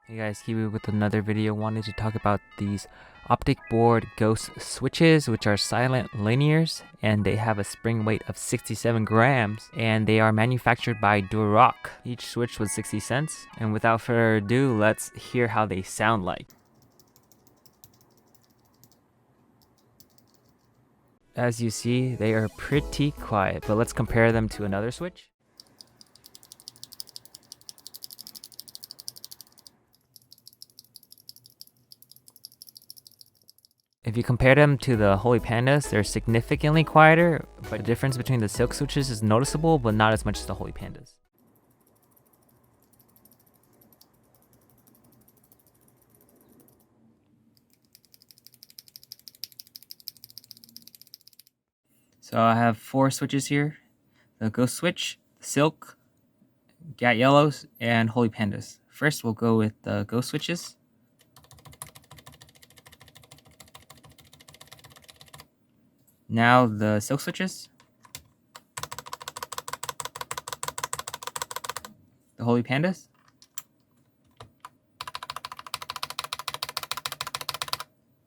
Hey guys, Kiwi with another video. Wanted to talk about these Optic board ghost switches, which are silent linears, and they have a spring weight of 67 grams, and they are manufactured by Durock. Each switch was 60 cents, and without further ado, let's hear how they sound like. As you see, they are pretty quiet, but let's compare them to another switch. If you compare them to the Holy Pandas, they're significantly quieter, but the difference between the silk switches is noticeable, but not as much as the Holy Pandas. So I have 4 switches here: the Ghost Switch, Silk, Gat Yellows, and Holy Pandas. First, we'll go with the Ghost Switches. Now the silk switches, the Holy Pandas,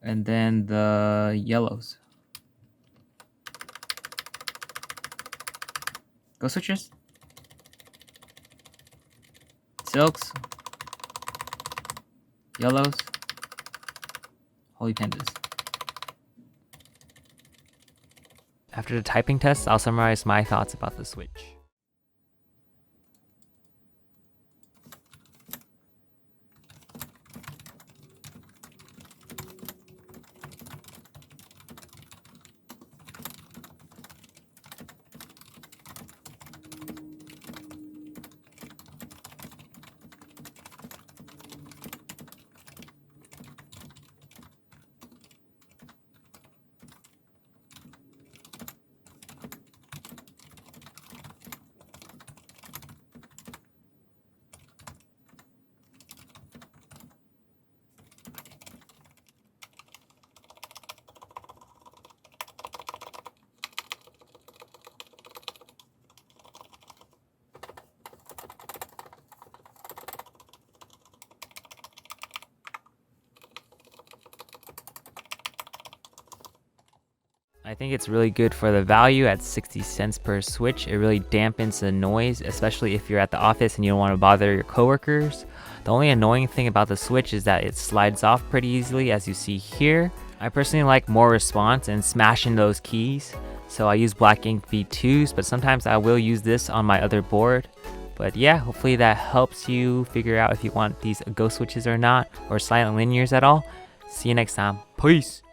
and then the yellows. Ghost switches, silks, yellows, Holy Pandas. After the typing test, I'll summarize my thoughts about the switch. I think it's really good for the value at 60 cents per switch. It really dampens the noise, especially if you're at the office and you don't want to bother your coworkers. The only annoying thing about the switch is that it slides off pretty easily, as you see here. I personally like more response and smashing those keys, so I use black ink V2s, but sometimes I will use this on my other board. But yeah, hopefully that helps you figure out if you want these ghost switches or not, or silent linears at all. See you next time. Peace!